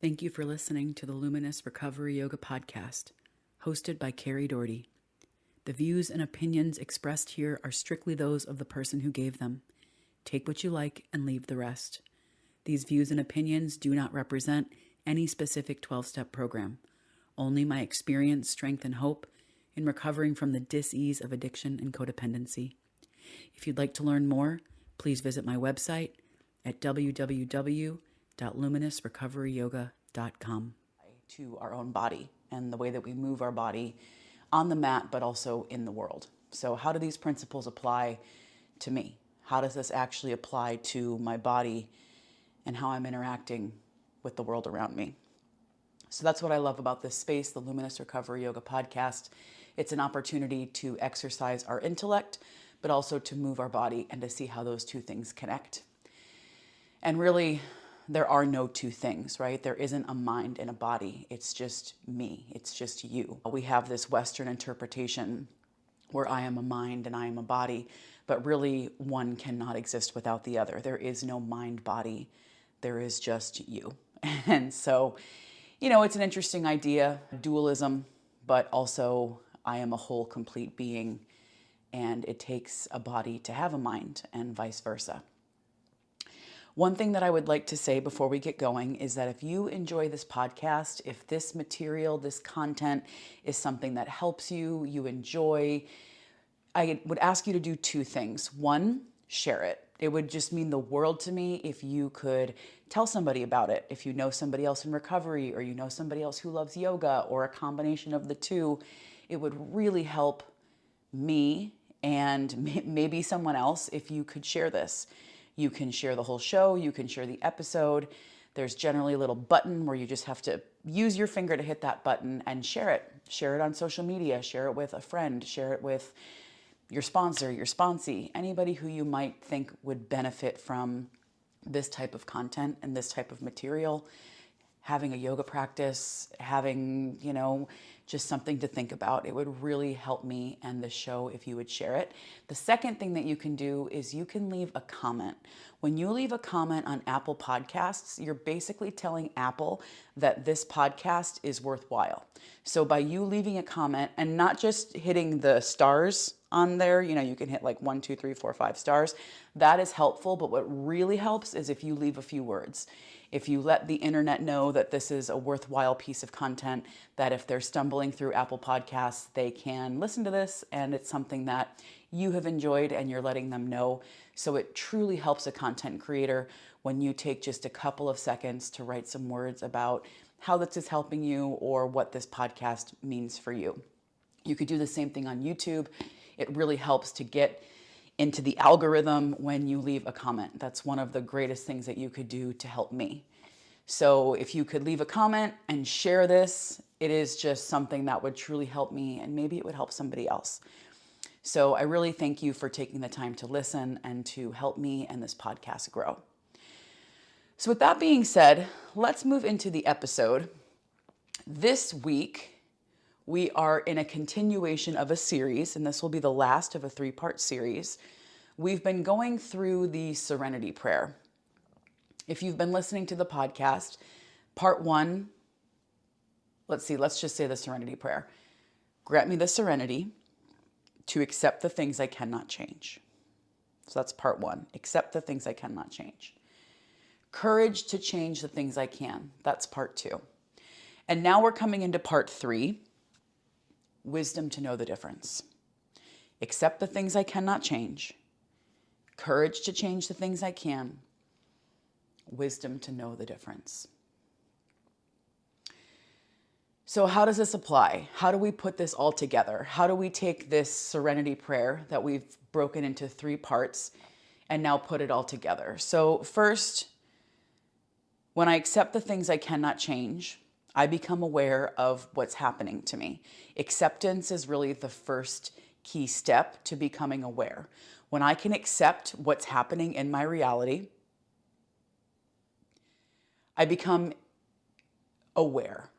Thank you for listening to the Luminous Recovery Yoga Podcast, hosted by Kari. The views and opinions expressed here are strictly those of the person who gave them. Take what you like and leave the rest. These views and opinions do not represent any specific 12-step program, only my experience, strength, and hope in recovering from the dis-ease of addiction and codependency. If you'd like to learn more, please visit my website at www.luminousrecoveryyoga.com. To our own body and the way that we move our body on the mat, but also in the world. So how do these principles apply to me? How does this actually apply to my body and how I'm interacting with the world around me? So that's what I love about this space, the Luminous Recovery Yoga Podcast. It's an opportunity to exercise our intellect, but also to move our body and to see how those two things connect. And really, there are no two things, right? There isn't a mind and a body. It's just me. It's just you. We have this Western interpretation where I am a mind and I am a body, but really one cannot exist without the other. There is no mind body. There is just you. And so, it's an interesting idea, dualism, but also I am a whole, complete being, and it takes a body to have a mind and vice versa. One thing that I would like to say before we get going is that if you enjoy this podcast, if this material, this content is something that helps you, you enjoy, I would ask you to do two things. One, share it. It would just mean the world to me if you could tell somebody about it. If you know somebody else in recovery, or you know somebody else who loves yoga, or a combination of the two, it would really help me and maybe someone else if you could share this. You can share the whole show, you can share the episode. There's generally a little button where you just have to use your finger to hit that button and share it. Share it on social media, share it with a friend, share it with your sponsor, your sponsee, anybody who you might think would benefit from this type of content and this type of material. Having a yoga practice, having, just something to think about. It would really help me and the show if you would share it. The second thing that you can do is you can leave a comment. When you leave a comment on Apple Podcasts, you're basically telling Apple that this podcast is worthwhile. So by you leaving a comment and not just hitting the stars on there, you can hit like 1, 2, 3, 4, 5 stars. That is helpful, but what really helps is if you leave a few words. If you let the internet know that this is a worthwhile piece of content, that if they're stumbling through Apple Podcasts, they can listen to this and it's something that you have enjoyed and you're letting them know. So it truly helps a content creator when you take just a couple of seconds to write some words about how this is helping you or what this podcast means for you. You could do the same thing on YouTube. It really helps to get into the algorithm when you leave a comment. That's one of the greatest things that you could do to help me. So if you could leave a comment and share this, it is just something that would truly help me and maybe it would help somebody else. So I really thank you for taking the time to listen and to help me and this podcast grow. So with that being said, let's move into the episode. This week, we are in a continuation of a series, and this will be the last of a 3-part series. We've been going through the Serenity prayer. If you've been listening to the podcast, part 1, let's just say the Serenity prayer. Grant me the serenity to accept the things I cannot change. So that's part 1, accept the things I cannot change. Courage to change the things I can. That's part 2. And now we're coming into part 3. Wisdom to know the difference. Accept the things I cannot change. Courage to change the things I can. Wisdom to know the difference. So how does this apply? How do we put this all together? How do we take this Serenity prayer that we've broken into 3 parts and now put it all together? So first, when I accept the things I cannot change, I become aware of what's happening to me. Acceptance is really the first key step to becoming aware. When I can accept what's happening in my reality, I become aware.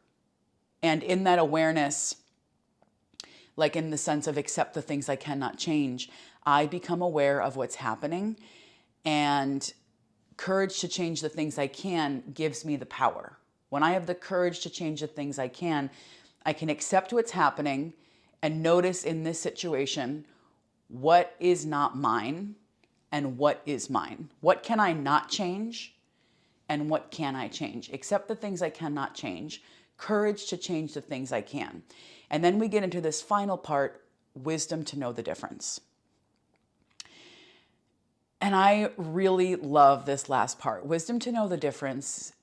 And in that awareness, like in the sense of accept the things I cannot change, I become aware of what's happening, and courage to change the things I can gives me the power. When I have the courage to change the things I can accept what's happening and notice in this situation what is not mine and what is mine. What can I not change and what can I change? Accept the things I cannot change, courage to change the things I can. And then we get into this final part, wisdom to know the difference. And I really love this last part. Wisdom to know the difference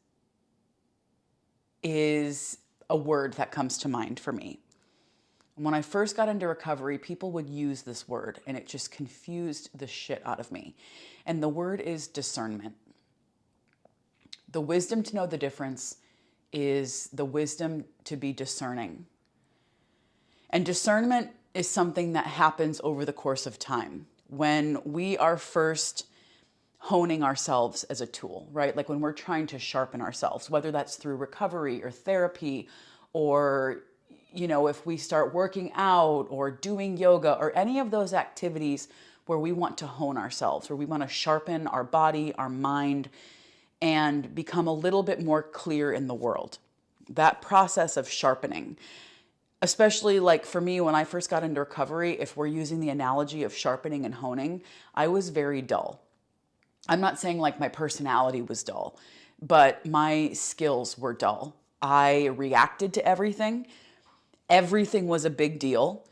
is a word that comes to mind for me. When I first got into recovery, people would use this word and it just confused the shit out of me. And the word is discernment. The wisdom to know the difference is the wisdom to be discerning. And discernment is something that happens over the course of time. When we are first honing ourselves as a tool, right? Like when we're trying to sharpen ourselves, whether that's through recovery or therapy, or, you know, if we start working out or doing yoga or any of those activities where we want to hone ourselves, where we want to sharpen our body, our mind, and become a little bit more clear in the world. That process of sharpening, especially like for me, when I first got into recovery, if we're using the analogy of sharpening and honing, I was very dull. I'm not saying like my personality was dull, but my skills were dull. I reacted to everything. Everything was a big deal.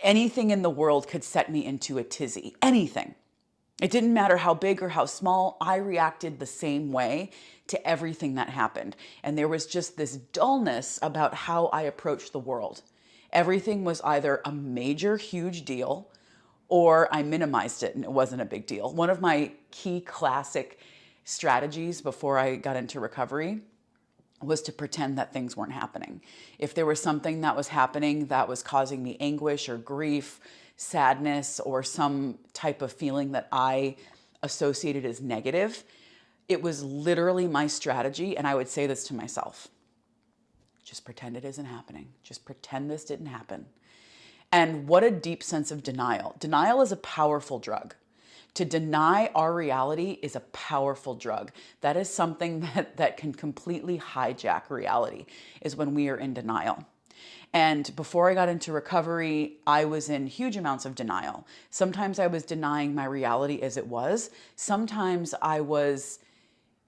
Anything in the world could set me into a tizzy. Anything. It didn't matter how big or how small, I reacted the same way to everything that happened. And there was just this dullness about how I approached the world. Everything was either a major, huge deal, or I minimized it and it wasn't a big deal. One of my key classic strategies before I got into recovery was to pretend that things weren't happening. If there was something that was happening that was causing me anguish or grief, sadness, or some type of feeling that I associated as negative, it was literally my strategy, and I would say this to myself: just pretend it isn't happening. Just pretend this didn't happen. And what a deep sense of denial. Denial is a powerful drug. To deny our reality is a powerful drug. That is something that can completely hijack reality, is when we are in denial. And before I got into recovery, I was in huge amounts of denial. Sometimes I was denying my reality as it was. Sometimes I was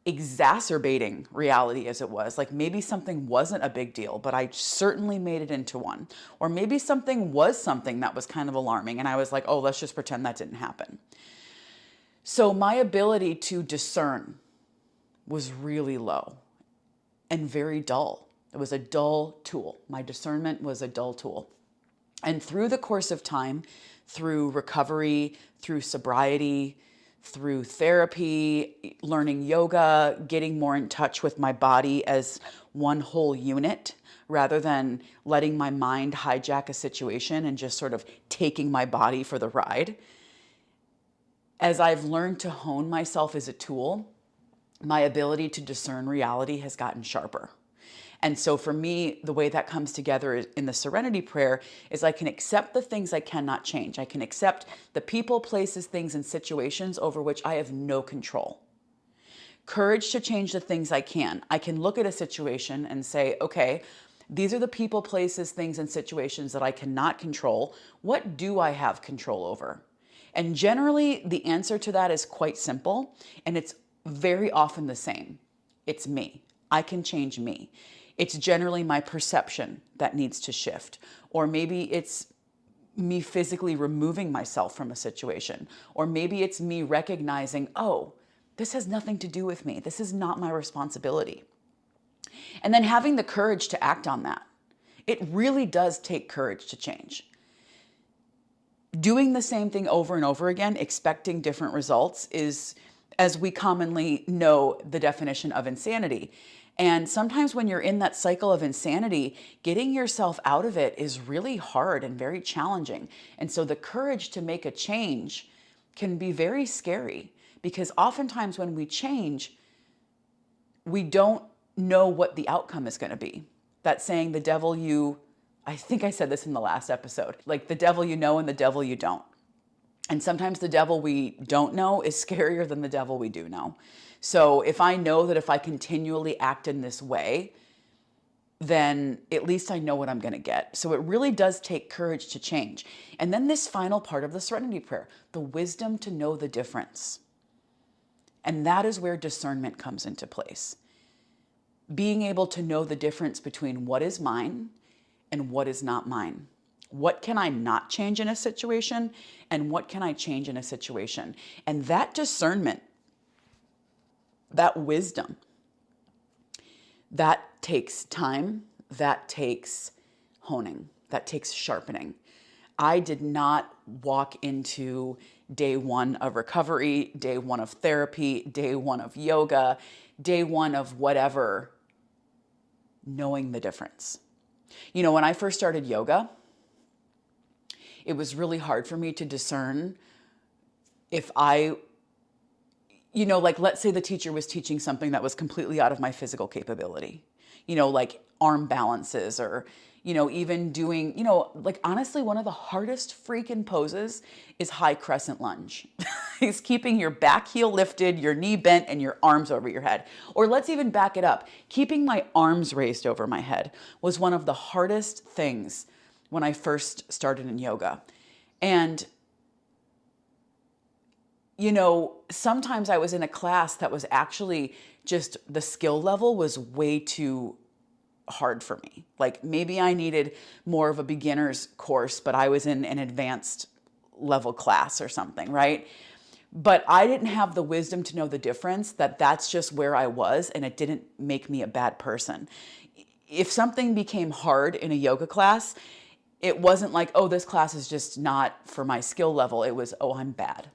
exacerbating reality as it was. Like maybe something wasn't a big deal, but I certainly made it into one. Or maybe something was something that was kind of alarming, and I was like, oh, let's just pretend that didn't happen. So my ability to discern was really low and very dull. It was a dull tool. My discernment was a dull tool. And through the course of time, through recovery, through sobriety, through therapy, learning yoga, getting more in touch with my body as one whole unit, rather than letting my mind hijack a situation and just sort of taking my body for the ride. As I've learned to hone myself as a tool, my ability to discern reality has gotten sharper. And so for me, the way that comes together in the Serenity prayer is I can accept the things I cannot change. I can accept the people, places, things, and situations over which I have no control. Courage to change the things I can. I can look at a situation and say, okay, these are the people, places, things, and situations that I cannot control. What do I have control over? And generally, the answer to that is quite simple, and it's very often the same. It's me. I can change me. It's generally my perception that needs to shift. Or maybe it's me physically removing myself from a situation. Or maybe it's me recognizing, oh, this has nothing to do with me. This is not my responsibility. And then having the courage to act on that. It really does take courage to change. Doing the same thing over and over again, expecting different results, is, as we commonly know, the definition of insanity. And sometimes when you're in that cycle of insanity, getting yourself out of it is really hard and very challenging. And so the courage to make a change can be very scary, because oftentimes when we change, we don't know what the outcome is going to be. That saying, I think I said this in the last episode, like the devil you know and the devil you don't. And sometimes the devil we don't know is scarier than the devil we do know. So if I know that if I continually act in this way, then at least I know what I'm going to get. So it really does take courage to change. And then this final part of the Serenity Prayer, the wisdom to know the difference. And that is where discernment comes into place. Being able to know the difference between what is mine and what is not mine. What can I not change in a situation, and what can I change in a situation? And that discernment, that wisdom, that takes time, that takes honing, that takes sharpening. I did not walk into day one of recovery, day one of therapy, day one of yoga, day one of whatever, knowing the difference. You know, when I first started yoga, it was really hard for me to discern if I, you know, like let's say the teacher was teaching something that was completely out of my physical capability, you know, like arm balances or, you know, even doing, you know, like honestly, one of the hardest freaking poses is high crescent lunge. It's keeping your back heel lifted, your knee bent, and your arms over your head. Or let's even back it up. Keeping my arms raised over my head was one of the hardest things when I first started in yoga. And, you know, sometimes I was in a class that was actually just the skill level was way too hard for me. Like maybe I needed more of a beginner's course, but I was in an advanced level class or something, right? But I didn't have the wisdom to know the difference, that that's just where I was, and it didn't make me a bad person. If something became hard in a yoga class, it wasn't like, oh, this class is just not for my skill level. It was, oh, I'm bad.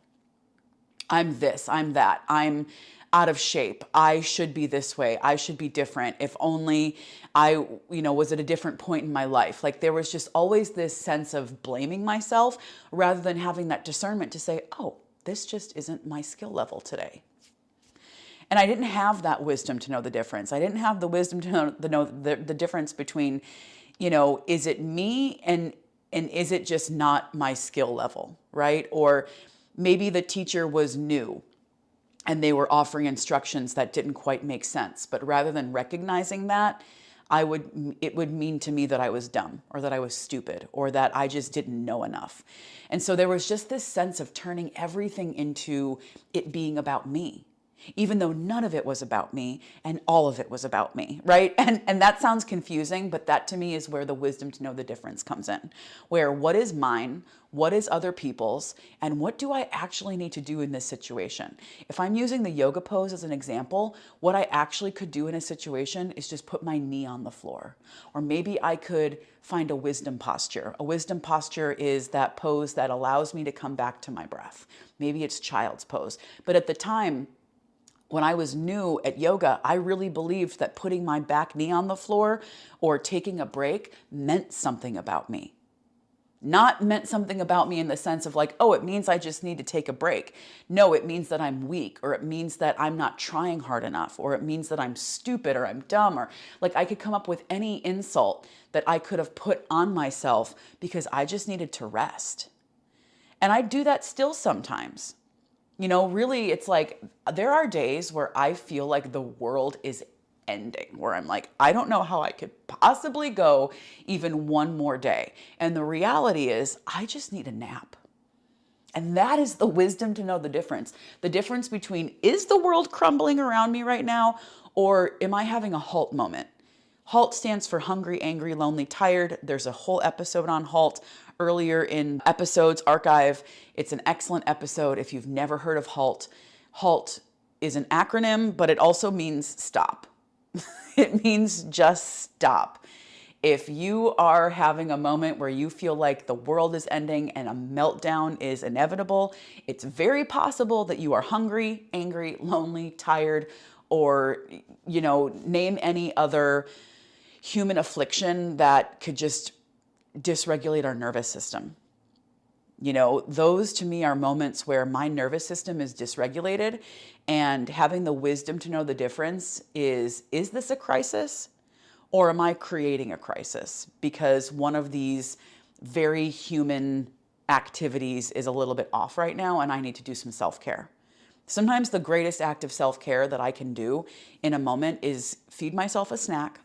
I'm this, I'm that, I'm out of shape. I should be this way. I should be different. If only I, you know, was at a different point in my life. Like there was just always this sense of blaming myself rather than having that discernment to say, oh, this just isn't my skill level today. And I didn't have that wisdom to know the difference. I didn't have the wisdom to know the difference between, you know, is it me and is it just not my skill level, right? Or maybe the teacher was new and they were offering instructions that didn't quite make sense. But rather than recognizing that, it would mean to me that I was dumb or that I was stupid or that I just didn't know enough. And so there was just this sense of turning everything into it being about me, even though none of it was about me and all of it was about me, right? And that sounds confusing, but that to me is where the wisdom to know the difference comes in, where what is mine, what is other people's, and what do I actually need to do in this situation? If I'm using the yoga pose as an example, what I actually could do in a situation is just put my knee on the floor. Or maybe I could find a wisdom posture. A wisdom posture is that pose that allows me to come back to my breath. Maybe it's child's pose. But at the time, when I was new at yoga, I really believed that putting my back knee on the floor or taking a break meant something about me. Not meant something about me in the sense of like, oh, it means I just need to take a break. No, it means that I'm weak, or it means that I'm not trying hard enough, or it means that I'm stupid or I'm dumb, or like I could come up with any insult that I could have put on myself because I just needed to rest. And I do that still sometimes. You know, really, it's like there are days where I feel like the world is ending, where I'm like, I don't know how I could possibly go even one more day. And the reality is, I just need a nap. And that is the wisdom to know the difference. The difference between, is the world crumbling around me right now, or am I having a halt moment? HALT stands for hungry, angry, lonely, tired. There's a whole episode on HALT earlier in episodes archive. It's an excellent episode if you've never heard of HALT. HALT is an acronym, but it also means stop. It means just stop. If you are having a moment where you feel like the world is ending and a meltdown is inevitable, it's very possible that you are hungry, angry, lonely, tired, or, you know, name any other human affliction that could just dysregulate our nervous system. You know, those to me are moments where my nervous system is dysregulated, and having the wisdom to know the difference is this a crisis or am I creating a crisis? Because one of these very human activities is a little bit off right now and I need to do some self-care. Sometimes the greatest act of self-care that I can do in a moment is feed myself a snack,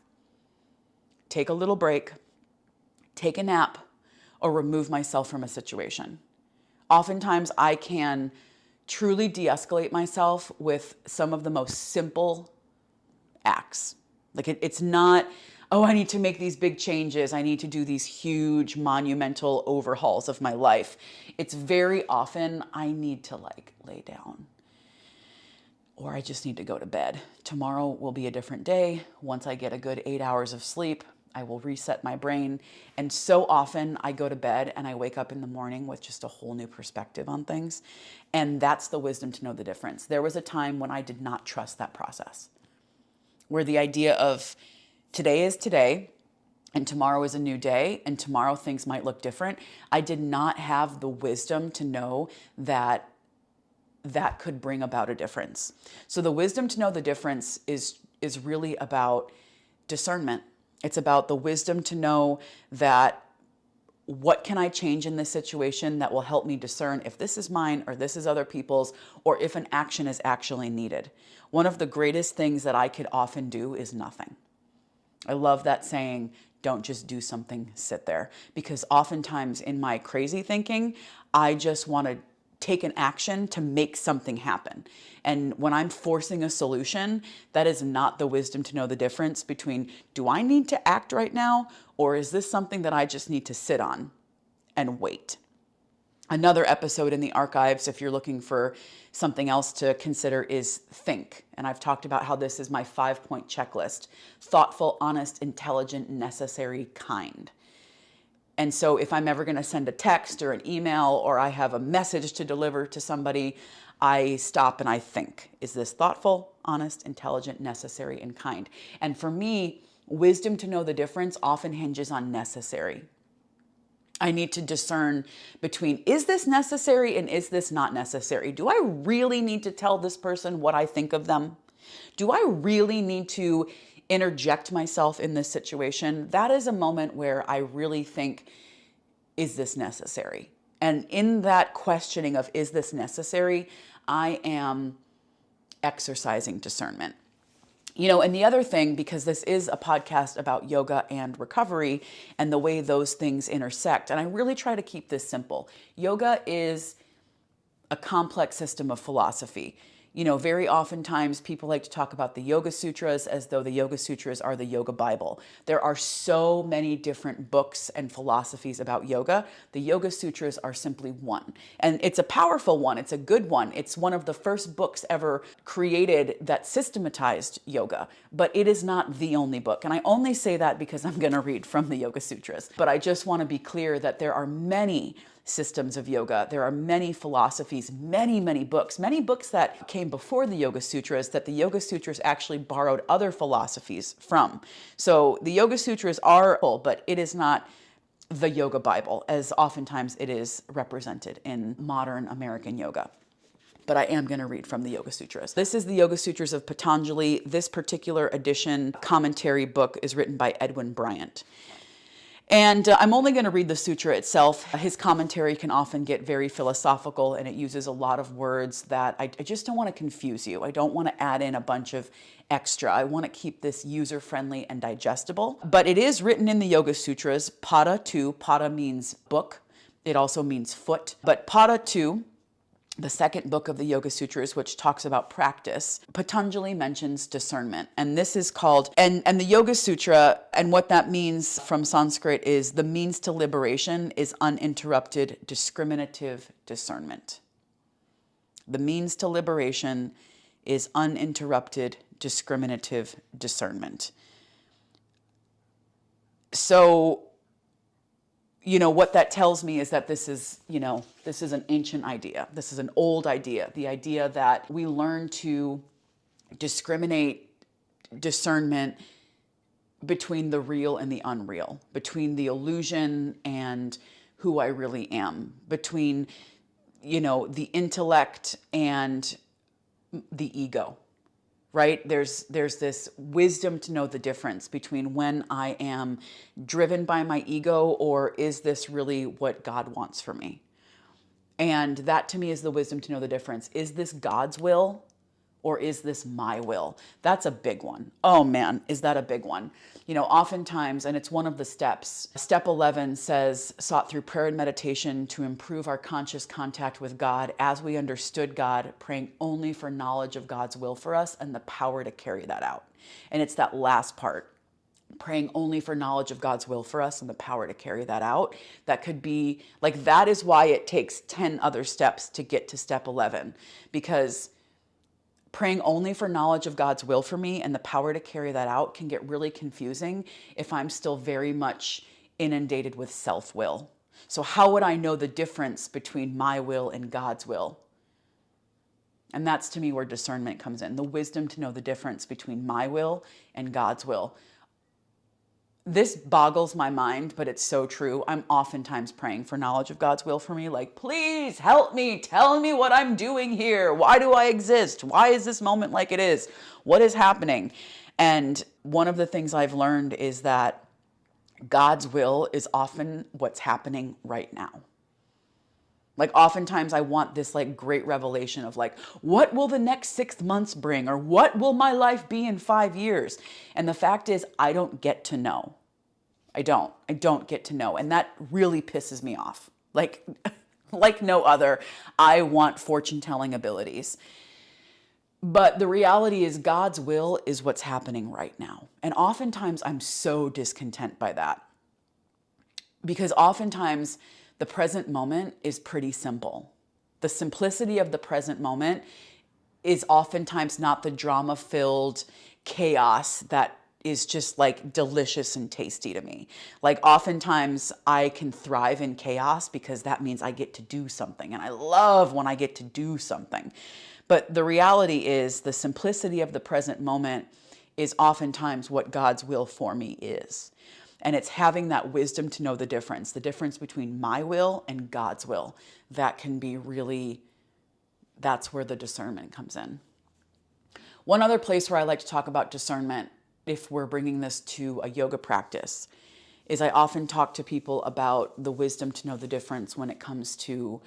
take a little break, take a nap, or remove myself from a situation. Oftentimes I can truly de-escalate myself with some of the most simple acts. Like it's not, oh, I need to make these big changes. I need to do these huge monumental overhauls of my life. It's very often I need to like lay down, or I just need to go to bed. Tomorrow will be a different day. Once I get a good 8 hours of sleep, I will reset my brain. And so often I go to bed and I wake up in the morning with just a whole new perspective on things. And that's the wisdom to know the difference. There was a time when I did not trust that process, where the idea of today is today and tomorrow is a new day and tomorrow things might look different. I did not have the wisdom to know that that could bring about a difference. So the wisdom to know the difference is really about discernment. It's about the wisdom to know that what can I change in this situation that will help me discern if this is mine or this is other people's, or if an action is actually needed. One of the greatest things that I could often do is nothing. I love that saying, don't just do something, sit there. Because oftentimes in my crazy thinking, I just want to take an action to make something happen. And when I'm forcing a solution, that is not the wisdom to know the difference between, do I need to act right now? Or is this something that I just need to sit on and wait? Another episode in the archives, if you're looking for something else to consider, is think. And I've talked about how this is my 5-point checklist: thoughtful, honest, intelligent, necessary, kind. And so if I'm ever going to send a text or an email, or I have a message to deliver to somebody, I stop and I think, is this thoughtful, honest, intelligent, necessary, and kind? And for me, wisdom to know the difference often hinges on necessary. I need to discern between, is this necessary and is this not necessary? Do I really need to tell this person what I think of them? Do I really need to interject myself in this situation? That is a moment where I really think, is this necessary? And in that questioning of, is this necessary, I am exercising discernment. You know, and the other thing, because this is a podcast about yoga and recovery and the way those things intersect, and I really try to keep this simple. Yoga is a complex system of philosophy. You know, very oftentimes people like to talk about the Yoga Sutras as though the Yoga Sutras are the Yoga Bible. There are so many different books and philosophies about yoga. The Yoga Sutras are simply one. And it's a powerful one. It's a good one. It's one of the first books ever created that systematized yoga. But it is not the only book. And I only say that because I'm going to read from the Yoga Sutras. But I just want to be clear that there are many systems of yoga. There are many philosophies, many books that came before the Yoga Sutras that the Yoga Sutras actually borrowed other philosophies from. So the Yoga Sutras are full, but it is not the yoga Bible as oftentimes it is represented in modern American yoga. But I am going to read from the Yoga Sutras. This is the Yoga Sutras of Patanjali. This particular edition commentary book is written by Edwin Bryant. And I'm only going to read the sutra itself. His commentary can often get very philosophical, and it uses a lot of words that I just don't want to confuse you. I don't want to add in a bunch of extra. I want to keep this user-friendly and digestible. But it is written in the Yoga Sutras. Pada 2, pada means book. It also means foot. But pada 2, the second book of the Yoga Sutras, which talks about practice, Patanjali mentions discernment. And this is called, and the Yoga Sutra, and what that means from Sanskrit is the means to liberation is uninterrupted discriminative discernment. The means to liberation is uninterrupted discriminative discernment. So, you know, what that tells me is that this is an ancient idea. This is an old idea. The idea that we learn to discriminate discernment between the real and the unreal, between the illusion and who I really am, between, the intellect and the ego. Right? There's this wisdom to know the difference between when I am driven by my ego, or is this really what God wants for me? And that to me is the wisdom to know the difference. Is this God's will or is this my will? That's a big one. Oh man, is that a big one? You know, oftentimes, and it's one of the steps, step 11 says, sought through prayer and meditation to improve our conscious contact with God as we understood God, praying only for knowledge of God's will for us and the power to carry that out. And it's that last part, praying only for knowledge of God's will for us and the power to carry that out. That could be like, that is why it takes 10 other steps to get to step 11, because praying only for knowledge of God's will for me and the power to carry that out can get really confusing if I'm still very much inundated with self-will. So how would I know the difference between my will and God's will? And that's to me where discernment comes in, the wisdom to know the difference between my will and God's will. This boggles my mind, but it's so true. I'm oftentimes praying for knowledge of God's will for me. Like, please help me. Tell me what I'm doing here. Why do I exist? Why is this moment like it is? What is happening? And one of the things I've learned is that God's will is often what's happening right now. Like oftentimes I want this like great revelation of like, what will the next 6 months bring? Or what will my life be in 5 years? And the fact is, I don't get to know. I don't get to know. And that really pisses me off. Like, like no other. I want fortune telling abilities. But the reality is God's will is what's happening right now. And oftentimes I'm so discontent by that. Because oftentimes the present moment is pretty simple. The simplicity of the present moment is oftentimes not the drama-filled chaos that is just like delicious and tasty to me. Like oftentimes I can thrive in chaos because that means I get to do something. And I love when I get to do something. But the reality is the simplicity of the present moment is oftentimes what God's will for me is. And it's having that wisdom to know the difference between my will and God's will. That can be really, that's where the discernment comes in. One other place where I like to talk about discernment, if we're bringing this to a yoga practice, is I often talk to people about the wisdom to know the difference when it comes to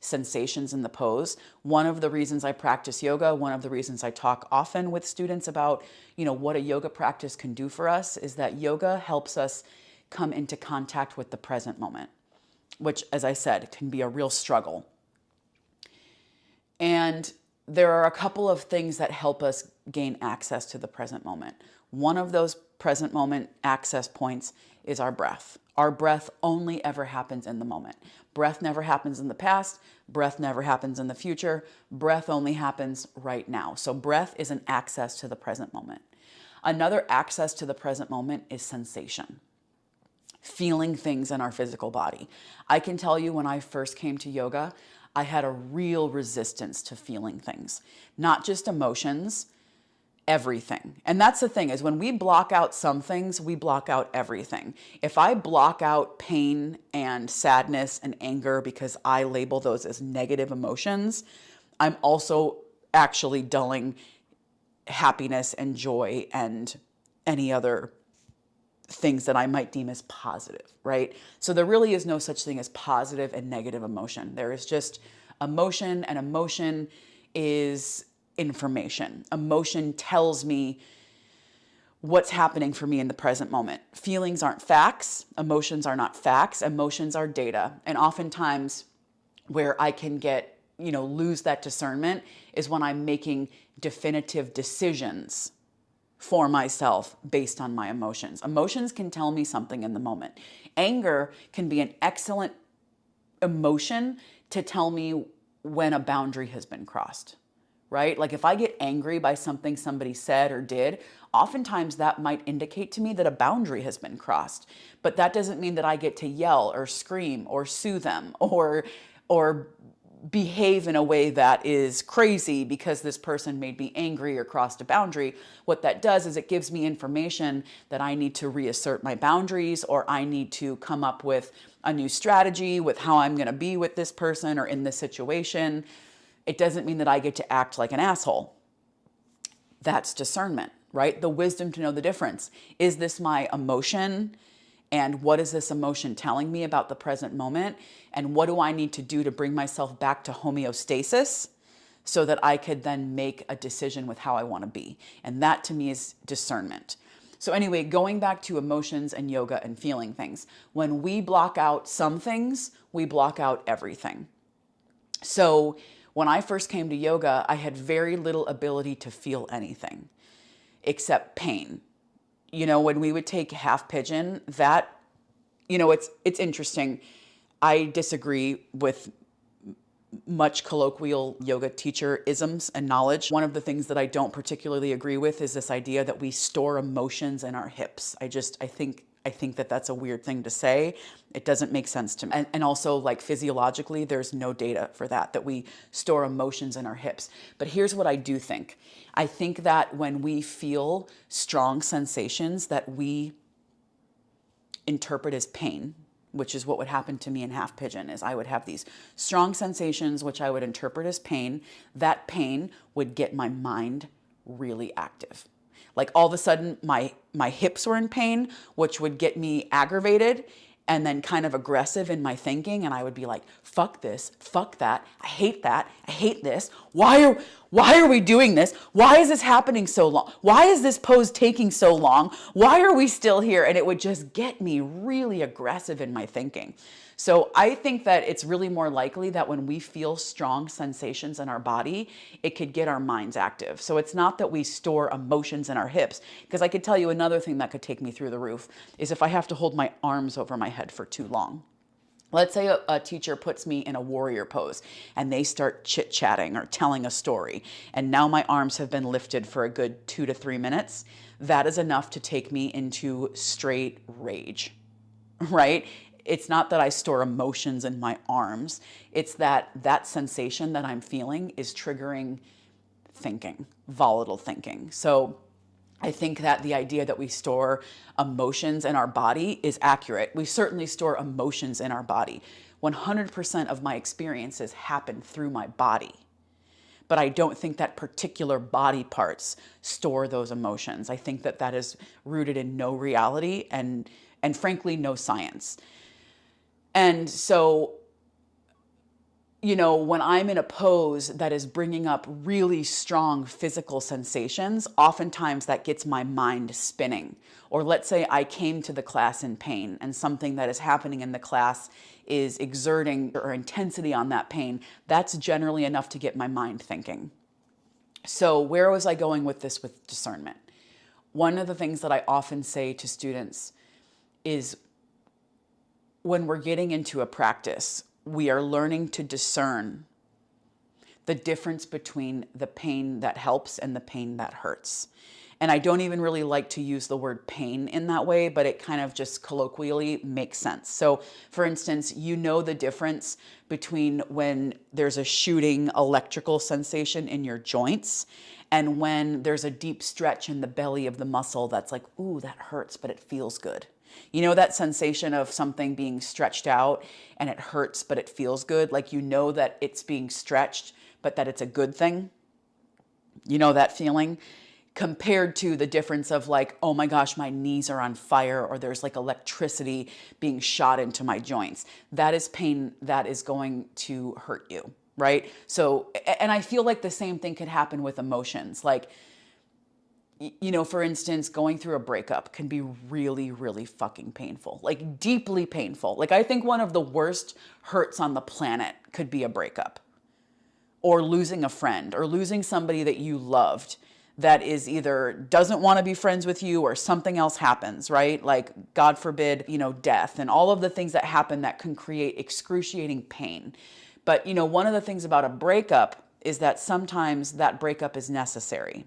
sensations in the pose. One of the reasons I practice yoga, one of the reasons I talk often with students about, you know, what a yoga practice can do for us is that yoga helps us come into contact with the present moment, which, as I said, can be a real struggle. And there are a couple of things that help us gain access to the present moment. One of those present moment access points is our breath. Our breath only ever happens in the moment. Breath never happens in the past. Breath never happens in the future. Breath only happens right now. So breath is an access to the present moment. Another access to the present moment is sensation. Feeling things in our physical body. I can tell you when I first came to yoga, I had a real resistance to feeling things. Not just emotions, everything. And that's the thing, is when we block out some things, we block out everything. If I block out pain and sadness and anger because I label those as negative emotions, I'm also actually dulling happiness and joy and any other things that I might deem as positive, right? So there really is no such thing as positive and negative emotion. There is just emotion, and emotion is information. Emotion tells me what's happening for me in the present moment. Feelings aren't facts. Emotions are not facts. Emotions are data. And oftentimes where I can get, lose that discernment is when I'm making definitive decisions for myself based on my emotions. Emotions can tell me something in the moment. Anger can be an excellent emotion to tell me when a boundary has been crossed, right? Like if I get angry by something somebody said or did, oftentimes that might indicate to me that a boundary has been crossed. But that doesn't mean that I get to yell or scream or sue them or behave in a way that is crazy because this person made me angry or crossed a boundary. What that does is it gives me information that I need to reassert my boundaries, or I need to come up with a new strategy with how I'm going to be with this person or in this situation. It doesn't mean that I get to act like an asshole. That's discernment, right? The wisdom to know the difference. Is this my emotion? And what is this emotion telling me about the present moment? And what do I need to do to bring myself back to homeostasis so that I could then make a decision with how I want to be? And that to me is discernment. So anyway, going back to emotions and yoga and feeling things, when we block out some things, we block out everything. So when I first came to yoga, I had very little ability to feel anything except pain. You know, when we would take half pigeon, that, you know, it's interesting. I disagree with much colloquial yoga teacher isms and knowledge. One of the things that I don't particularly agree with is this idea that we store emotions in our hips. I think that that's a weird thing to say. It doesn't make sense to me. And also, like, physiologically, there's no data for that we store emotions in our hips. But here's what I do think. I think that when we feel strong sensations that we interpret as pain, which is what would happen to me in half pigeon, is I would have these strong sensations, which I would interpret as pain. That pain would get my mind really active. Like all of a sudden my hips were in pain, which would get me aggravated and then kind of aggressive in my thinking. And I would be like, fuck this, fuck that, I hate this. Why are we doing this? Why is this happening so long? Why is this pose taking so long? Why are we still here? And it would just get me really aggressive in my thinking. So I think that it's really more likely that when we feel strong sensations in our body, it could get our minds active. So it's not that we store emotions in our hips, because I could tell you another thing that could take me through the roof is if I have to hold my arms over my head for too long. Let's say a teacher puts me in a warrior pose and they start chit-chatting or telling a story, and now my arms have been lifted for a good 2 to 3 minutes. That is enough to take me into straight rage, right? It's not that I store emotions in my arms. It's that sensation that I'm feeling is triggering thinking, volatile thinking. So I think that the idea that we store emotions in our body is accurate. We certainly store emotions in our body. 100% of my experiences happen through my body. But I don't think that particular body parts store those emotions. I think that that is rooted in no reality and frankly, no science. And so, you know, when I'm in a pose that is bringing up really strong physical sensations, oftentimes that gets my mind spinning. Or let's say I came to the class in pain and something that is happening in the class is exerting or intensity on that pain. That's generally enough to get my mind thinking. So where was I going with this with discernment? One of the things that I often say to students is when we're getting into a practice, we are learning to discern the difference between the pain that helps and the pain that hurts. And I don't even really like to use the word pain in that way, but it kind of just colloquially makes sense. So for instance, you know the difference between when there's a shooting electrical sensation in your joints and when there's a deep stretch in the belly of the muscle that's like, ooh, that hurts, but it feels good. You know that sensation of something being stretched out and it hurts, but it feels good? Like you know that it's being stretched, but that it's a good thing? You know that feeling? Compared to the difference of like, oh my gosh, my knees are on fire, or there's like electricity being shot into my joints. That is pain that is going to hurt you, right? So, and I feel like the same thing could happen with emotions. Like, you know, for instance, going through a breakup can be really, really fucking painful, like deeply painful. Like I think one of the worst hurts on the planet could be a breakup, or losing a friend, or losing somebody that you loved that is either doesn't want to be friends with you or something else happens, right? Like God forbid, you know, death and all of the things that happen that can create excruciating pain. But, you know, one of the things about a breakup is that sometimes that breakup is necessary.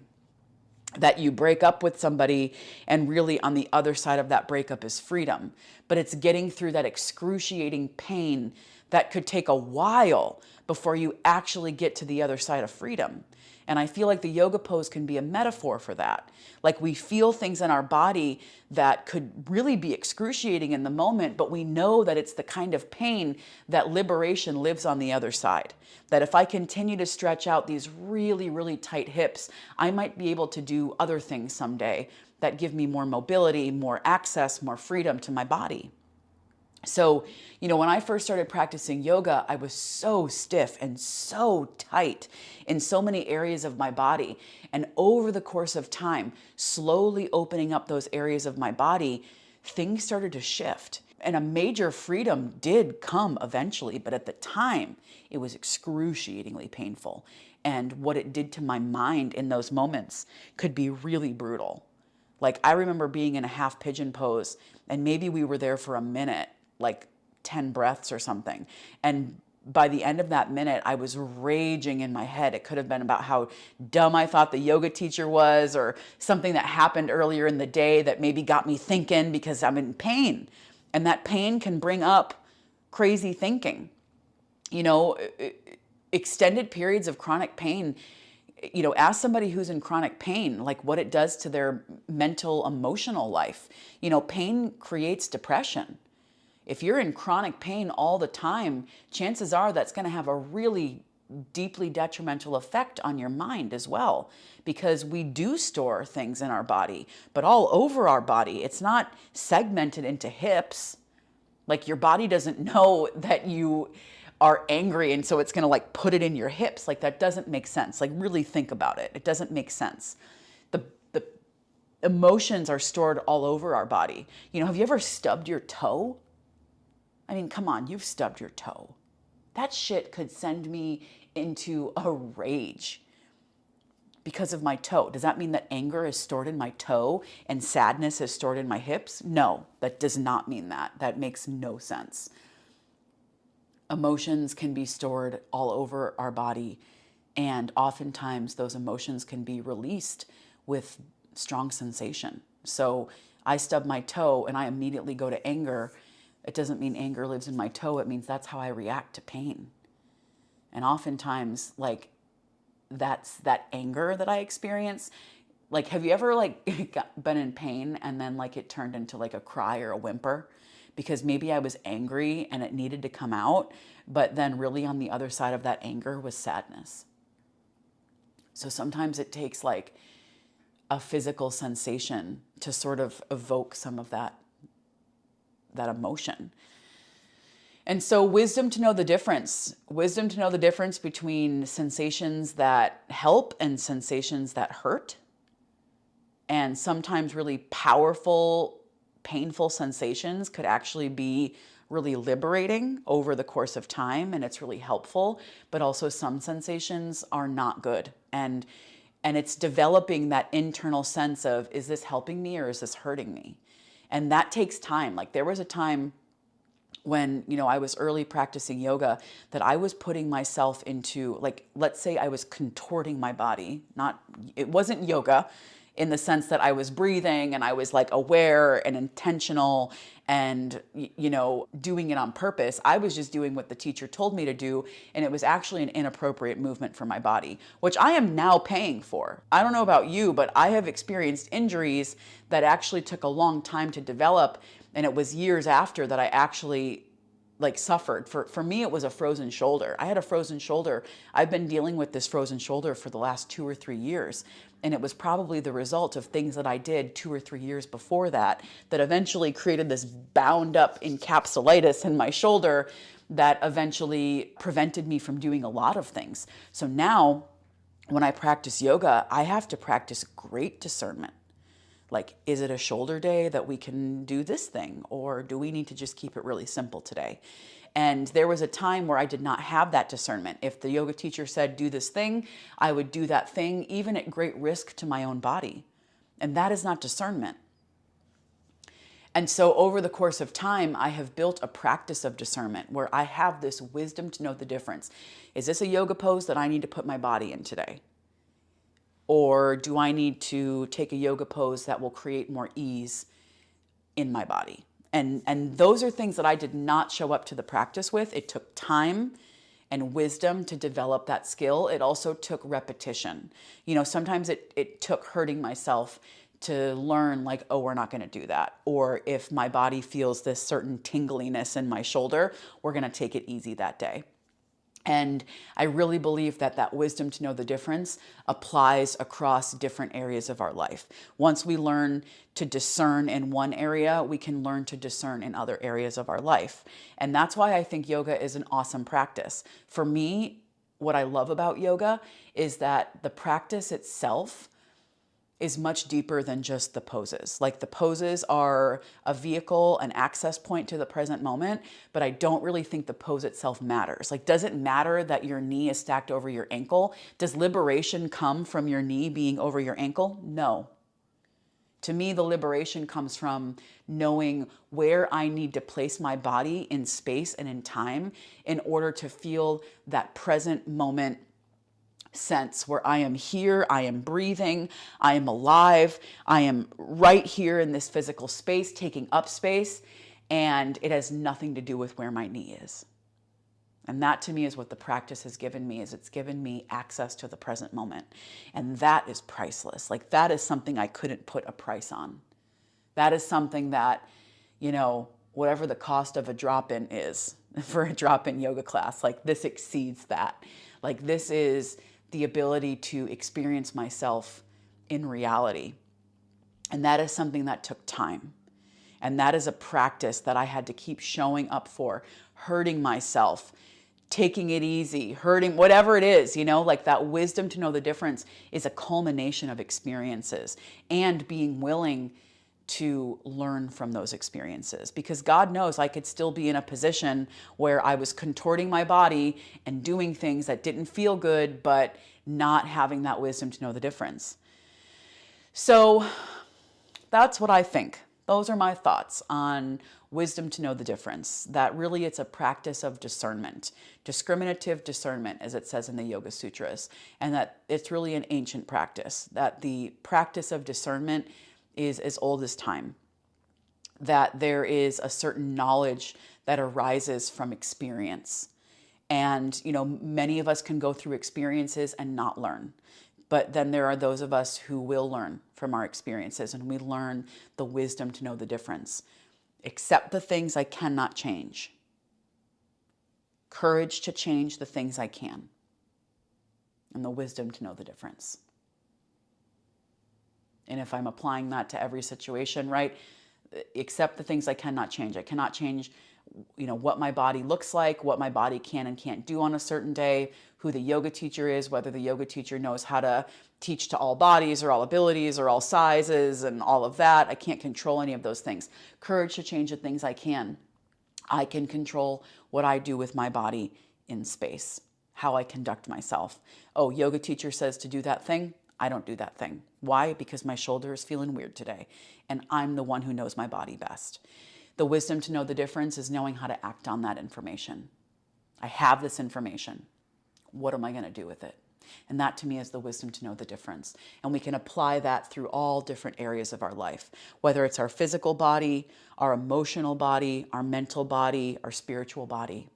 That you break up with somebody and really on the other side of that breakup is freedom. But it's getting through that excruciating pain that could take a while before you actually get to the other side of freedom. And I feel like the yoga pose can be a metaphor for that. Like we feel things in our body that could really be excruciating in the moment, but we know that it's the kind of pain that liberation lives on the other side. That if I continue to stretch out these really, really tight hips, I might be able to do other things someday that give me more mobility, more access, more freedom to my body. So, when I first started practicing yoga, I was so stiff and so tight in so many areas of my body. And over the course of time, slowly opening up those areas of my body, things started to shift. And a major freedom did come eventually, but at the time, it was excruciatingly painful. And what it did to my mind in those moments could be really brutal. Like, I remember being in a half pigeon pose, and maybe we were there for a minute, like 10 breaths or something. And by the end of that minute, I was raging in my head. It could have been about how dumb I thought the yoga teacher was, or something that happened earlier in the day that maybe got me thinking, because I'm in pain. And that pain can bring up crazy thinking. Extended periods of chronic pain, ask somebody who's in chronic pain, like what it does to their mental, emotional life. Pain creates depression. If you're in chronic pain all the time, chances are that's going to have a really deeply detrimental effect on your mind as well, because we do store things in our body, but all over our body. It's not segmented into hips. Like, your body doesn't know that you are angry, and so it's going to like put it in your hips. Like, that doesn't make sense. Like, really think about it. It doesn't make sense. The emotions are stored all over our body. Have you ever stubbed your toe? I mean, come on, you've stubbed your toe. That shit could send me into a rage because of my toe. Does that mean that anger is stored in my toe and sadness is stored in my hips? No, that does not mean that. That makes no sense. Emotions can be stored all over our body, and oftentimes those emotions can be released with strong sensation. So I stub my toe and I immediately go to anger. It doesn't mean anger lives in my toe. It means that's how I react to pain. And oftentimes, like, that's that anger that I experience. Like, have you ever been in pain and then like it turned into like a cry or a whimper? Because maybe I was angry and it needed to come out, but then really on the other side of that anger was sadness. So sometimes it takes like a physical sensation to sort of evoke some of that emotion. And so wisdom to know the difference between sensations that help and sensations that hurt. And sometimes really powerful, painful sensations could actually be really liberating over the course of time, and it's really helpful. But also some sensations are not good. And it's developing that internal sense of, is this helping me or is this hurting me? And that takes time. Like, there was a time when, I was early practicing yoga that I was putting myself into, like, let's say I was contorting my body. It wasn't yoga in the sense that I was breathing and I was like aware and intentional and, doing it on purpose. I was just doing what the teacher told me to do. And it was actually an inappropriate movement for my body, which I am now paying for. I don't know about you, but I have experienced injuries that actually took a long time to develop. And it was years after that I actually suffered. For me, it was a frozen shoulder. I had a frozen shoulder. I've been dealing with this frozen shoulder for the last 2 or 3 years. And it was probably the result of things that I did 2 or 3 years before that eventually created this bound up encapsulitis in my shoulder that eventually prevented me from doing a lot of things. So now when I practice yoga, I have to practice great discernment. Like, is it a shoulder day that we can do this thing? Or do we need to just keep it really simple today? And there was a time where I did not have that discernment. If the yoga teacher said, do this thing, I would do that thing, even at great risk to my own body. And that is not discernment. And so over the course of time, I have built a practice of discernment where I have this wisdom to know the difference. Is this a yoga pose that I need to put my body in today? Or do I need to take a yoga pose that will create more ease in my body? And those are things that I did not show up to the practice with. It took time and wisdom to develop that skill. It also took repetition. Sometimes it took hurting myself to learn, like, oh, we're not going to do that. Or if my body feels this certain tingliness in my shoulder, we're going to take it easy that day. And I really believe that that wisdom to know the difference applies across different areas of our life. Once we learn to discern in one area, we can learn to discern in other areas of our life. And that's why I think yoga is an awesome practice. For me, what I love about yoga is that the practice itself is much deeper than just the poses. Like the poses are a vehicle, an access point to the present moment, but I don't really think the pose itself matters. Like, does it matter that your knee is stacked over your ankle? Does liberation come from your knee being over your ankle? No. To me, the liberation comes from knowing where I need to place my body in space and in time in order to feel that present moment sense where I am here, I am breathing, I am alive, I am right here in this physical space, taking up space, and it has nothing to do with where my knee is. And that to me is what the practice has given me, is it's given me access to the present moment. And that is priceless. Like, that is something I couldn't put a price on. That is something that, you know, whatever the cost of a drop-in is for a drop-in yoga class, like this exceeds that. Like, this is the ability to experience myself in reality. And that is something that took time. And that is a practice that I had to keep showing up for, hurting myself, taking it easy, hurting, whatever it is, you know, like that wisdom to know the difference is a culmination of experiences and being willing to learn from those experiences, because God knows I could still be in a position where I was contorting my body and doing things that didn't feel good, but not having that wisdom to know the difference. So that's what I think. Those are my thoughts on wisdom to know the difference, that really it's a practice of discernment, discriminative discernment, as it says in the Yoga Sutras, and that it's really an ancient practice, that the practice of discernment is as old as time, that there is a certain knowledge that arises from experience. And, you know, many of us can go through experiences and not learn. But then there are those of us who will learn from our experiences, and we learn the wisdom to know the difference. Accept the things I cannot change. Courage to change the things I can. And the wisdom to know the difference. And if I'm applying that to every situation, right? Accept the things I cannot change. I cannot change, you know, what my body looks like, what my body can and can't do on a certain day, who the yoga teacher is, whether the yoga teacher knows how to teach to all bodies or all abilities or all sizes and all of that. I can't control any of those things. Courage to change the things I can. I can control what I do with my body in space, how I conduct myself. Oh, yoga teacher says to do that thing. I don't do that thing. Why? Because my shoulder is feeling weird today, and I'm the one who knows my body best. The wisdom to know the difference is knowing how to act on that information. I have this information. What am I going to do with it? And that to me is the wisdom to know the difference. And we can apply that through all different areas of our life, whether it's our physical body, our emotional body, our mental body, our spiritual body.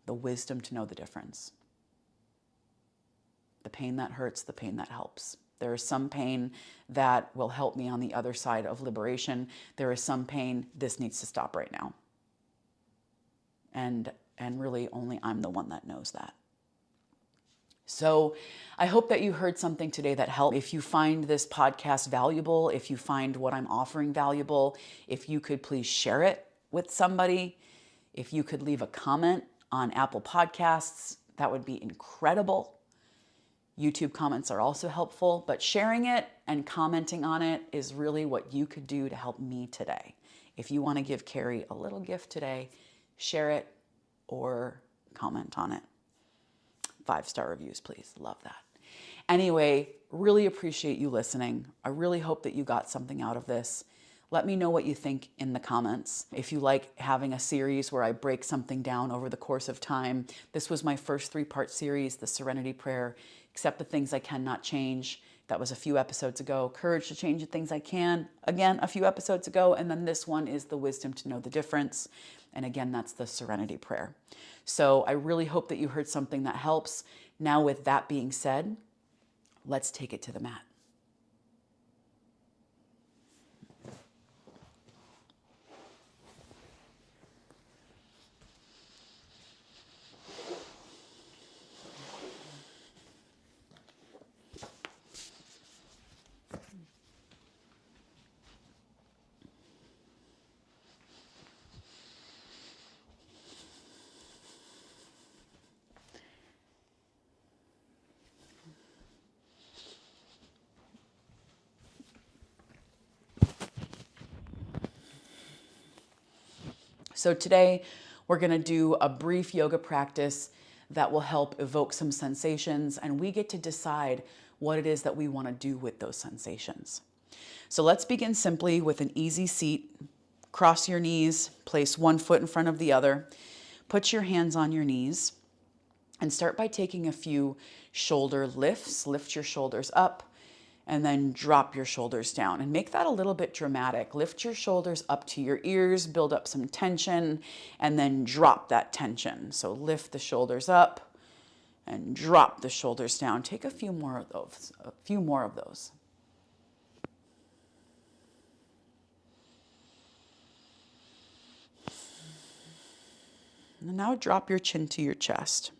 The wisdom to know the difference. The pain that hurts, the pain that helps. There is some pain that will help me on the other side of liberation. There is some pain, this needs to stop right now. And really only I'm the one that knows that. So I hope that you heard something today that helped. If you find this podcast valuable, if you find what I'm offering valuable, if you could please share it with somebody, if you could leave a comment on Apple Podcasts, that would be incredible. YouTube comments are also helpful, but sharing it and commenting on it is really what you could do to help me today. If you want to give Kari a little gift today, share it or comment on it. 5-star reviews, please. Love that. Anyway, really appreciate you listening. I really hope that you got something out of this. Let me know what you think in the comments. If you like having a series where I break something down over the course of time, this was my first 3-part series, the Serenity Prayer. Accept the things I cannot change. That was a few episodes ago. Courage to change the things I can. Again, a few episodes ago. And then this one is the wisdom to know the difference. And again, that's the Serenity Prayer. So I really hope that you heard something that helps. Now, with that being said, let's take it to the mat. So today we're going to do a brief yoga practice that will help evoke some sensations, and we get to decide what it is that we want to do with those sensations. So let's begin simply with an easy seat. Cross your knees, place one foot in front of the other, put your hands on your knees, and start by taking a few shoulder lifts. Lift your shoulders up and then drop your shoulders down, and make that a little bit dramatic. Lift your shoulders up to your ears, build up some tension, and then drop that tension. So lift the shoulders up and drop the shoulders down. Take a few more of those. And now drop your chin to your chest.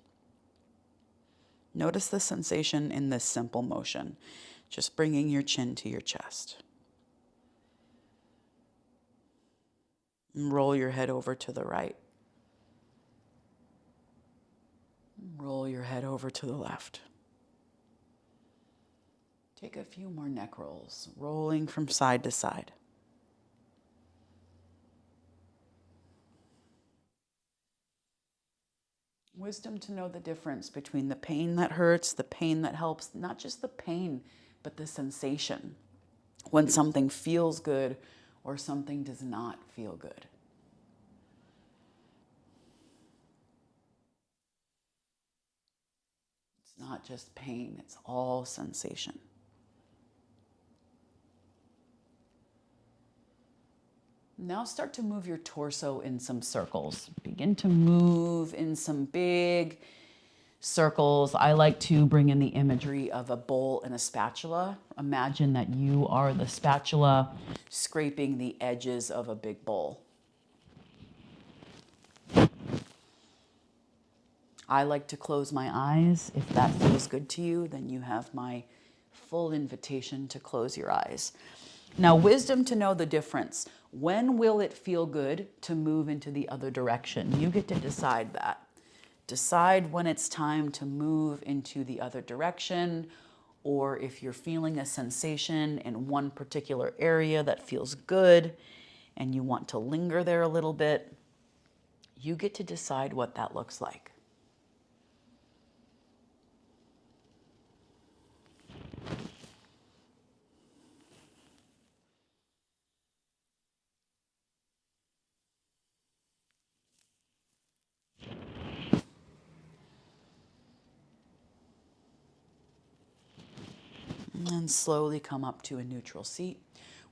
Notice the sensation in this simple motion, just bringing your chin to your chest. And roll your head over to the right. Roll your head over to the left. Take a few more neck rolls, rolling from side to side. Wisdom to know the difference between the pain that hurts, the pain that helps, not just the pain, but the sensation. When something feels good or something does not feel good. It's not just pain, it's all sensation. Now start to move your torso in some circles. Begin to move in some big circles. I like to bring in the imagery of a bowl and a spatula. Imagine that you are the spatula scraping the edges of a big bowl. I like to close my eyes. If that feels good to you, then you have my full invitation to close your eyes. Now, wisdom to know the difference. When will it feel good to move into the other direction? You get to decide that. Decide when it's time to move into the other direction, or if you're feeling a sensation in one particular area that feels good and you want to linger there a little bit, you get to decide what that looks like. And then slowly come up to a neutral seat.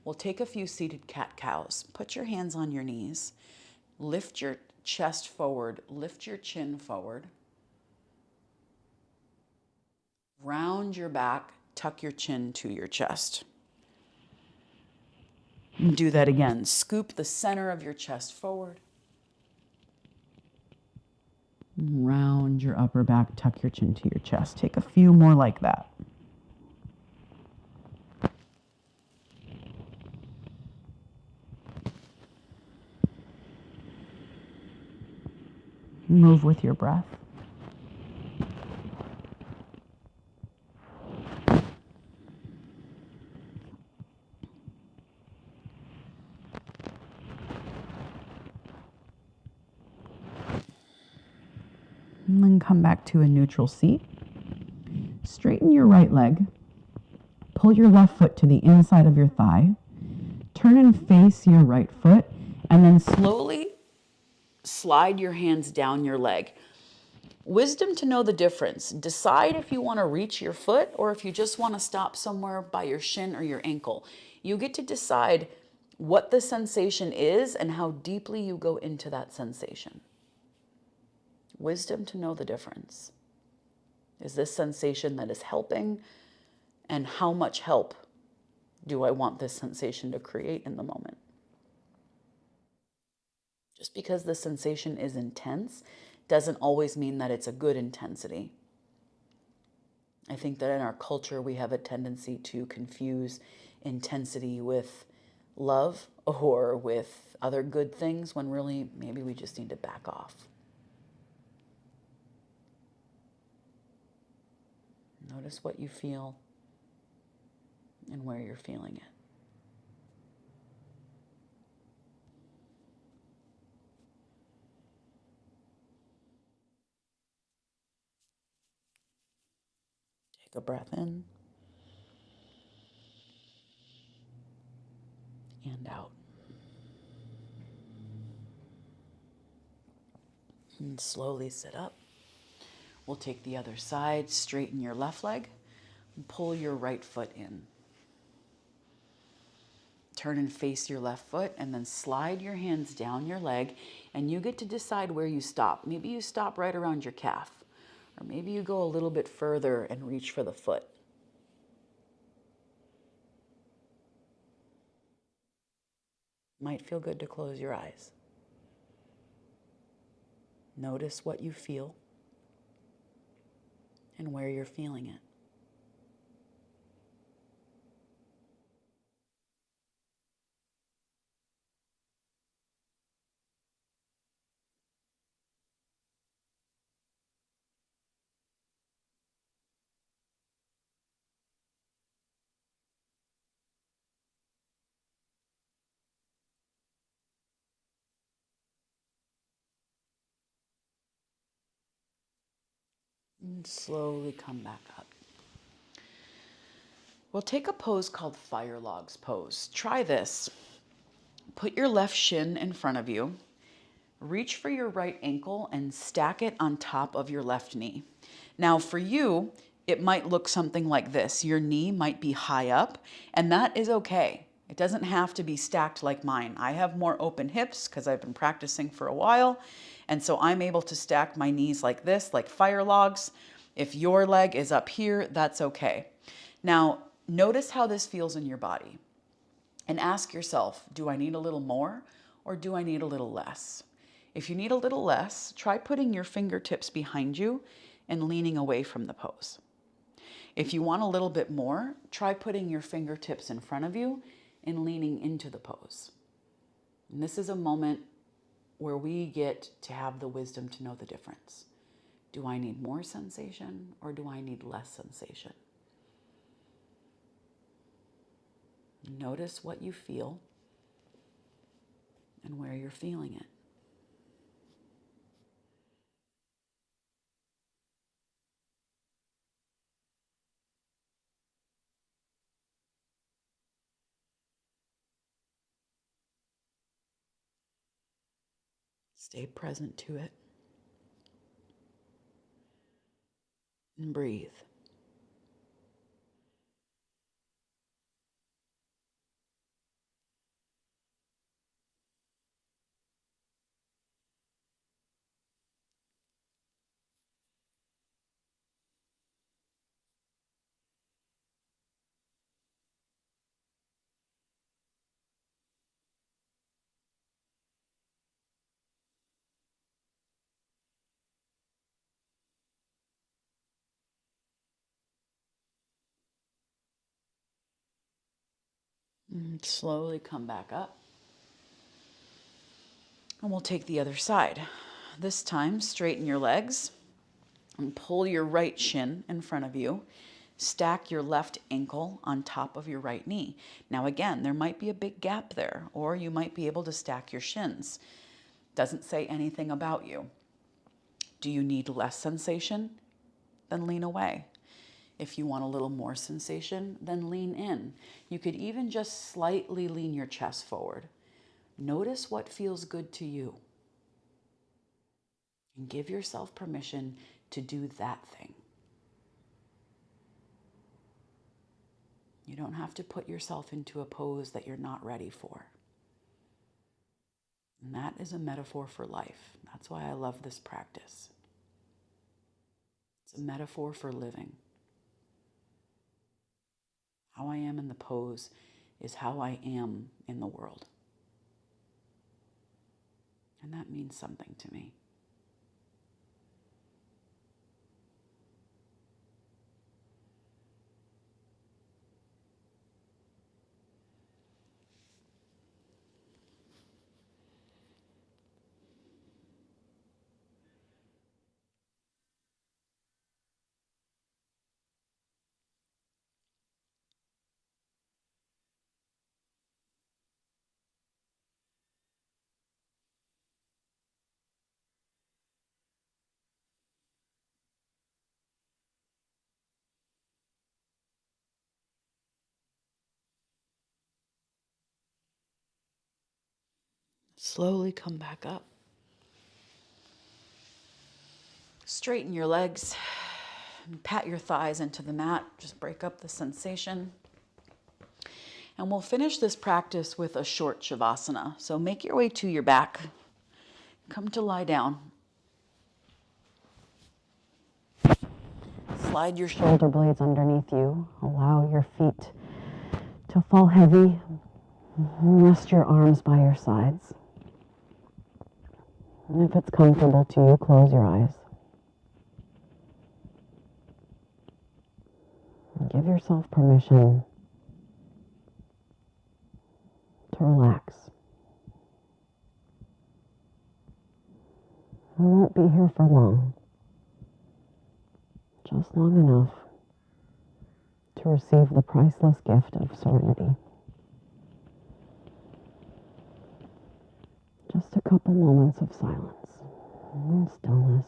We'll take a few seated cat-cows. Put your hands on your knees. Lift your chest forward. Lift your chin forward. Round your back. Tuck your chin to your chest. And do that again. Scoop the center of your chest forward. Round your upper back. Tuck your chin to your chest. Take a few more like that. Move with your breath. And then come back to a neutral seat. Straighten your right leg. Pull your left foot to the inside of your thigh. Turn and face your right foot, and then slowly slide your hands down your leg. Wisdom to know the difference. Decide if you want to reach your foot or if you just want to stop somewhere by your shin or your ankle. You get to decide what the sensation is and how deeply you go into that sensation. Wisdom to know the difference. Is this sensation that is helping? And how much help do I want this sensation to create in the moment? Just because the sensation is intense doesn't always mean that it's a good intensity. I think that in our culture, we have a tendency to confuse intensity with love or with other good things when really maybe we just need to back off. Notice what you feel and where you're feeling it. Take a breath in and out. And slowly sit up. We'll take the other side, straighten your left leg, and pull your right foot in. Turn and face your left foot, and then slide your hands down your leg, and you get to decide where you stop. Maybe you stop right around your calf, or maybe you go a little bit further and reach for the foot. Might feel good to close your eyes. Notice what you feel and where you're feeling it. And slowly come back up. We'll take a pose called Fire Logs pose. Try this. Put your left shin in front of you. Reach for your right ankle and stack it on top of your left knee. Now for you, it might look something like this. Your knee might be high up, and that is okay. It doesn't have to be stacked like mine. I have more open hips because I've been practicing for a while, and so I'm able to stack my knees like this, like fire logs. If your leg is up here, that's okay. Now, notice how this feels in your body. And ask yourself, do I need a little more or do I need a little less? If you need a little less, try putting your fingertips behind you and leaning away from the pose. If you want a little bit more, try putting your fingertips in front of you and leaning into the pose. And this is a moment where we get to have the wisdom to know the difference. Do I need more sensation or do I need less sensation? Notice what you feel and where you're feeling it. Stay present to it and breathe. And slowly come back up. And we'll take the other side. This time, straighten your legs and pull your right shin in front of you. Stack your left ankle on top of your right knee. Now again, there might be a big gap there, or you might be able to stack your shins. Doesn't say anything about you. Do you need less sensation? Then lean away. If you want a little more sensation, then lean in. You could even just slightly lean your chest forward. Notice what feels good to you. And give yourself permission to do that thing. You don't have to put yourself into a pose that you're not ready for. And that is a metaphor for life. That's why I love this practice. It's a metaphor for living. How I am in the pose is how I am in the world. And that means something to me. Slowly come back up. Straighten your legs and pat your thighs into the mat. Just break up the sensation. And we'll finish this practice with a short shavasana. So make your way to your back. Come to lie down. Slide your shoulder blades underneath you. Allow your feet to fall heavy. Rest your arms by your sides. And if it's comfortable to you, close your eyes. And give yourself permission to relax. We won't be here for long. Just long enough to receive the priceless gift of serenity. Just a couple moments of silence and stillness.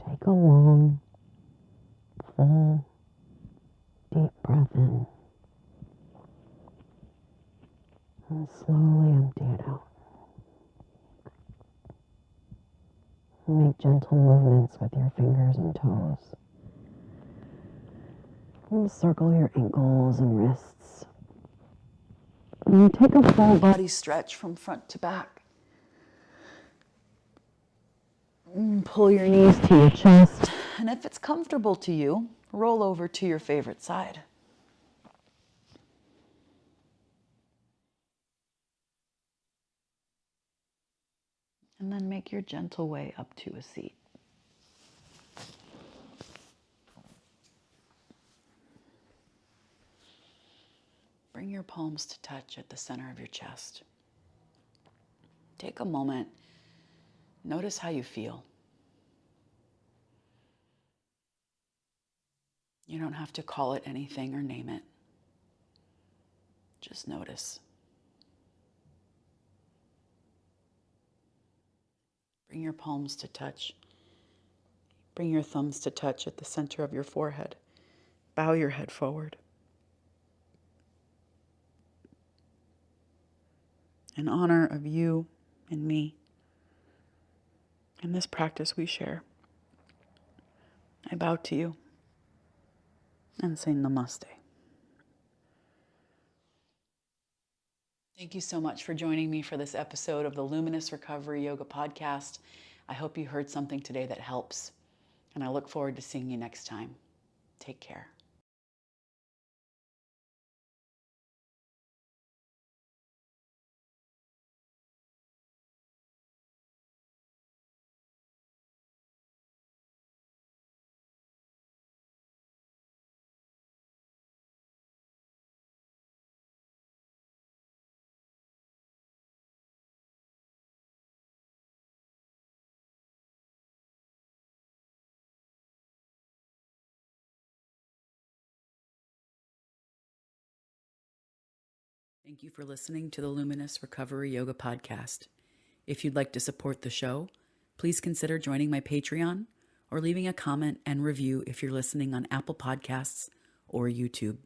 Take a long, full, deep breath in and slowly empty it out. Make gentle movements with your fingers and toes. And circle your ankles and wrists. And take a full body stretch from front to back. And pull your knees to your chest. And if it's comfortable to you, roll over to your favorite side. And then make your gentle way up to a seat. Bring your palms to touch at the center of your chest. Take a moment. Notice how you feel. You don't have to call it anything or name it. Just notice. Bring your palms to touch. Bring your thumbs to touch at the center of your forehead. Bow your head forward. In honor of you and me and this practice we share, I bow to you and say namaste. Thank you so much for joining me for this episode of the Luminous Recovery Yoga Podcast. I hope you heard something today that helps, and I look forward to seeing you next time. Take care. Thank you for listening to the Luminous Recovery Yoga Podcast. If you'd like to support the show, please consider joining my Patreon or leaving a comment and review if you're listening on Apple Podcasts or YouTube.